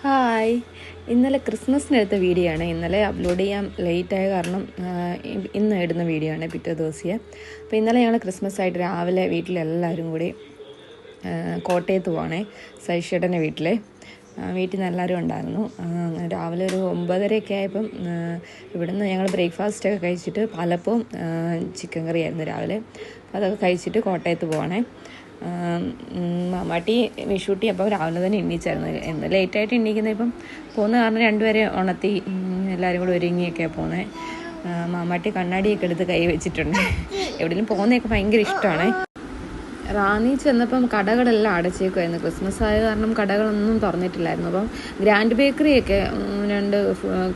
Hi, ഇന്നലെ ക്രിസ്മസിനെടുത്ത video ആണ്. ഇന്നലെ അപ്ലോഡ് ചെയ്യാൻ ലേറ്റായ കാരണം ഇന്ന് ഇടുന്ന വീഡിയോ ആണ്, പിറ്റേ ദിവസം. അപ്പോൾ ഇന്നലെ ഞങ്ങൾ ക്രിസ്മസ് ആയിട്ട് രാവിലെ വീട്ടിലെല്ലാവരും കൂടി കോട്ടയത്ത് പോവാണേ, സൈഷേട്ടൻ്റെ വീട്ടിൽ നിന്ന് എല്ലാവരും ഉണ്ടായിരുന്നു. രാവിലെ ഒരു 9:30 ആയപ്പം ഇവിടുന്ന് ഞങ്ങൾ ബ്രേക്ക്ഫാസ്റ്റൊക്കെ കഴിച്ചിട്ട് പാലപ്പവും ചിക്കൻ കറിയായിരുന്നു രാവിലെ. അതൊക്കെ കഴിച്ചിട്ട് കോട്ടയത്ത് പോവാണേ. മാമാട്ടി വിഷൂട്ടി അപ്പം രാവിലെ തന്നെ എണ്ണീച്ചായിരുന്നു. എന്ന് ലേറ്റായിട്ട് എണ്ണീക്കുന്നത് ഇപ്പം പോകുന്ന കാരണം രണ്ടുപേരെ ഉണർത്തി എല്ലാവരും കൂടെ ഒരുങ്ങിയൊക്കെയാണ് പോകുന്നത്. മാമാട്ടി കണ്ണാടിയൊക്കെ എടുത്ത് കൈ വെച്ചിട്ടുണ്ട്. എവിടെയെങ്കിലും പോകുന്നതൊക്കെ ഭയങ്കര ഇഷ്ടമാണ്. റാന്നി ചെന്നപ്പം കടകളെല്ലാം അടച്ചേക്കുമായിരുന്നു. ക്രിസ്മസ് ആയ കാരണം കടകളൊന്നും തുറന്നിട്ടില്ലായിരുന്നു. അപ്പം ഗ്രാൻഡ് ബേക്കറിയൊക്കെ 2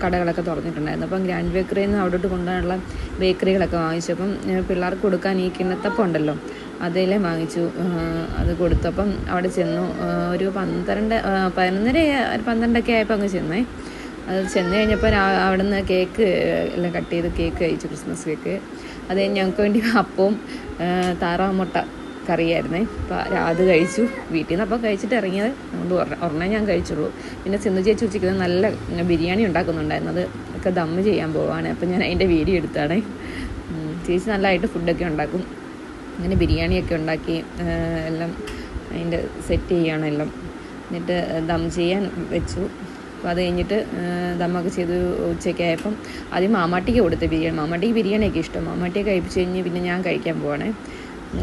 കടകളൊക്കെ തുറന്നിട്ടുണ്ടായിരുന്നു. അപ്പം ഗ്രാൻഡ് ബേക്കറിയിൽ നിന്ന് അവിടോട്ട് കൊണ്ടുപോകാനുള്ള ബേക്കറികളൊക്കെ വാങ്ങിച്ചു. അപ്പം പിള്ളേർക്ക് കൊടുക്കാൻ ഈ കിണ്ണത്തപ്പം ഉണ്ടല്ലോ, അതിലേ വാങ്ങിച്ചു. അത് കൊടുത്തപ്പം അവിടെ ചെന്നു. ഒരു 12:30 ആയപ്പോൾ അങ്ങ് ചെന്നേ. അത് ചെന്ന് കഴിഞ്ഞപ്പോൾ അവിടെ നിന്ന് കേക്ക് എല്ലാം കട്ട് ചെയ്ത് കേക്ക് കഴിച്ചു, ക്രിസ്മസ് കേക്ക്. അത് ഞങ്ങൾക്ക് വേണ്ടി അപ്പവും താറാമുട്ട കറിയായിരുന്നേ. അപ്പോൾ അത് കഴിച്ചു. വീട്ടിൽ നിന്ന് അപ്പോൾ കഴിച്ചിട്ട് ഇറങ്ങിയത്, അതുകൊണ്ട് ഒരെണ്ണം ഞാൻ കഴിച്ചുള്ളൂ. പിന്നെ സിന്ധു ചേച്ചി ഉച്ചയ്ക്ക് നല്ല ബിരിയാണി ഉണ്ടാക്കുന്നുണ്ടായിരുന്നു. അത് ഒക്കെ ദമ്മ് ചെയ്യാൻ പോവാണ്. അപ്പോൾ ഞാൻ അതിൻ്റെ വീഡിയോ എടുത്താണ്. ചേച്ചി നല്ലതായിട്ട് ഫുഡൊക്കെ ഉണ്ടാക്കും. അങ്ങനെ ബിരിയാണിയൊക്കെ ഉണ്ടാക്കി എല്ലാം അതിൻ്റെ സെറ്റ് ചെയ്യുകയാണ് എല്ലാം. എന്നിട്ട് ദം ചെയ്യാൻ വെച്ചു. അപ്പോൾ അത് കഴിഞ്ഞിട്ട് ദമ്മൊക്കെ ചെയ്ത് ഉച്ചയ്ക്കായപ്പം ആദ്യം മാമാട്ടിക്ക് കൊടുത്ത ബിരിയാണി. മാമാട്ടിക്ക് ബിരിയാണിയൊക്കെ ഇഷ്ടം. മാമാട്ടിയെ കഴിപ്പിച്ച് കഴിഞ്ഞ് പിന്നെ ഞാൻ കഴിക്കാൻ പോവാണേ.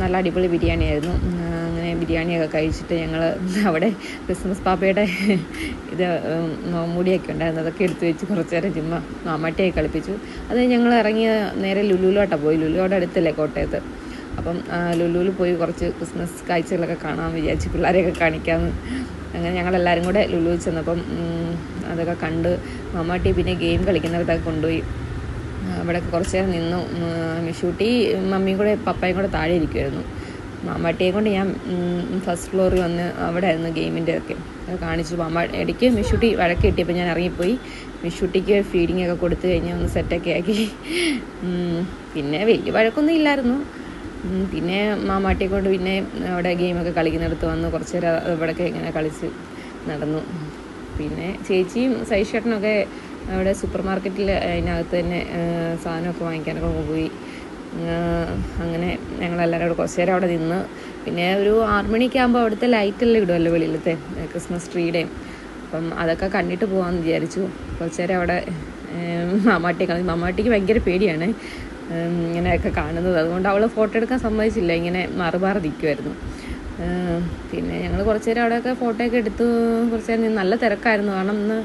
നല്ല അടിപൊളി ബിരിയാണി ആയിരുന്നു. അങ്ങനെ ബിരിയാണിയൊക്കെ കഴിച്ചിട്ട് ഞങ്ങൾ അവിടെ ക്രിസ്മസ് പാപ്പയുടെ ഇത് മൂടിയൊക്കെ ഉണ്ടായിരുന്നു, അതൊക്കെ എടുത്തു വെച്ച് കുറച്ച് നേരം ചുമ്മാ മാമാട്ടിയായി കളിപ്പിച്ചു. അത് ഞങ്ങൾ ഇറങ്ങിയ നേരെ ലുലുവിലോട്ടാണ് പോയി. ലുലുവിടെ അടുത്തല്ലേ കോട്ടയത്ത്. അപ്പം ലുലുവിൽ പോയി കുറച്ച് ക്രിസ്മസ് കാഴ്ചകളൊക്കെ കാണാമെന്ന് വിചാരിച്ച്, പിള്ളേരെയൊക്കെ കാണിക്കാമെന്ന്. അങ്ങനെ ഞങ്ങളെല്ലാവരും കൂടെ ലുലുവിൽ ചെന്നപ്പം അതൊക്കെ കണ്ട് മാമാട്ടി പിന്നെ ഗെയിം കളിക്കുന്നിടത്തൊക്കെ കൊണ്ടുപോയി. അവിടെ കുറച്ച് നേരം നിന്നു. മിഷൂട്ടി മമ്മിയും കൂടെ പപ്പയും കൂടെ താഴെ ഇരിക്കുമായിരുന്നു. മാമാട്ടിയെ കൊണ്ട് ഞാൻ ഫസ്റ്റ് ഫ്ലോറിൽ വന്ന് അവിടെ ആയിരുന്നു ഗെയിമിൻ്റെ ഒക്കെ അത് കാണിച്ചു. ഇടയ്ക്ക് മിഷൂട്ടി വഴക്ക് കിട്ടിയപ്പോൾ ഞാൻ ഇറങ്ങിപ്പോയി. മിഷൂട്ടിക്ക് ഫീഡിങ് ഒക്കെ കൊടുത്തു കഴിഞ്ഞ് ഒന്ന് സെറ്റൊക്കെ ആക്കി. പിന്നെ വലിയ വഴക്കൊന്നും ഇല്ലായിരുന്നു. പിന്നെ മാമാട്ടിയെ കൊണ്ട് പിന്നെ അവിടെ ഗെയിമൊക്കെ കളിക്കുന്നിടത്ത് വന്ന് കുറച്ച് നേരം ഇവിടെയൊക്കെ ഇങ്ങനെ കളിച്ച് നടന്നു. പിന്നെ ചേച്ചിയും സൈഷേട്ടനൊക്കെ അവിടെ സൂപ്പർ മാർക്കറ്റിൽ അതിനകത്ത് തന്നെ സാധനമൊക്കെ വാങ്ങിക്കാനൊക്കെ പോയി. അങ്ങനെ ഞങ്ങളെല്ലാവരും കൂടെ കുറച്ച് നേരം അവിടെ നിന്ന്. പിന്നെ ഒരു 6 മണിയൊക്കെ ആകുമ്പോൾ അവിടുത്തെ ലൈറ്റെല്ലാം ഇടുമല്ലോ വെളിയിലത്തെ ക്രിസ്മസ് ട്രീയുടെയും. അപ്പം അതൊക്കെ കണ്ടിട്ട് പോകാമെന്ന് വിചാരിച്ചു. കുറച്ച് നേരം അവിടെ മാമാട്ടിക്ക് ഭയങ്കര പേടിയാണ് ഇങ്ങനെയൊക്കെ കാണുന്നത്. അതുകൊണ്ട് അവൾ ഫോട്ടോ എടുക്കാൻ സമ്മതിച്ചില്ല, ഇങ്ങനെ മാറി നിൽക്കുമായിരുന്നു. പിന്നെ ഞങ്ങൾ കുറച്ച് നേരം അവിടെയൊക്കെ ഫോട്ടോയൊക്കെ എടുത്തു. കുറച്ച് നേരം നല്ല തിരക്കായിരുന്നു, കാരണം ഇന്ന്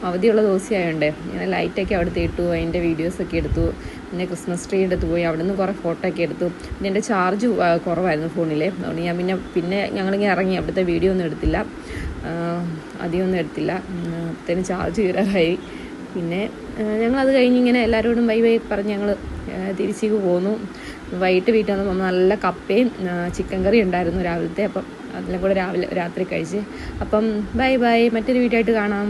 അവധിയുള്ള ദിവസമായതുകൊണ്ട്. ഇങ്ങനെ ലൈറ്റൊക്കെ അവിടുത്തെ ഇട്ടു, അതിൻ്റെ വീഡിയോസൊക്കെ എടുത്തു. പിന്നെ ക്രിസ്മസ് ട്രീ എടുത്ത് പോയി, അവിടെ നിന്ന് കുറേ ഫോട്ടോ ഒക്കെ എടുത്തു. പിന്നെ എൻ്റെ ചാർജ് കുറവായിരുന്നു ഫോണിലെ, അതുകൊണ്ട് ഞാൻ പിന്നെ ഞങ്ങളിങ്ങനെ ഇറങ്ങി. അവിടുത്തെ വീഡിയോ ഒന്നും എടുത്തില്ല, അധികമൊന്നും എടുത്തില്ല. അപ്പോഴത്തേനും ചാർജ് തീരാറായി. പിന്നെ ഞങ്ങളത് കഴിഞ്ഞ് ഇങ്ങനെ എല്ലാവരോടും ബൈ പറഞ്ഞ് ഞങ്ങൾ തിരിച്ചേക്ക് പോന്നു. വൈകിട്ട് വീട്ടിൽ വന്നപ്പോൾ നല്ല കപ്പയും ചിക്കൻ കറി ഉണ്ടായിരുന്നു രാവിലത്തെ. അപ്പം അതെല്ലാം കൂടെ രാത്രി കഴിച്ച്. അപ്പം ബൈ, മറ്റൊരു വീഡിയോ ആയിട്ട് കാണാം.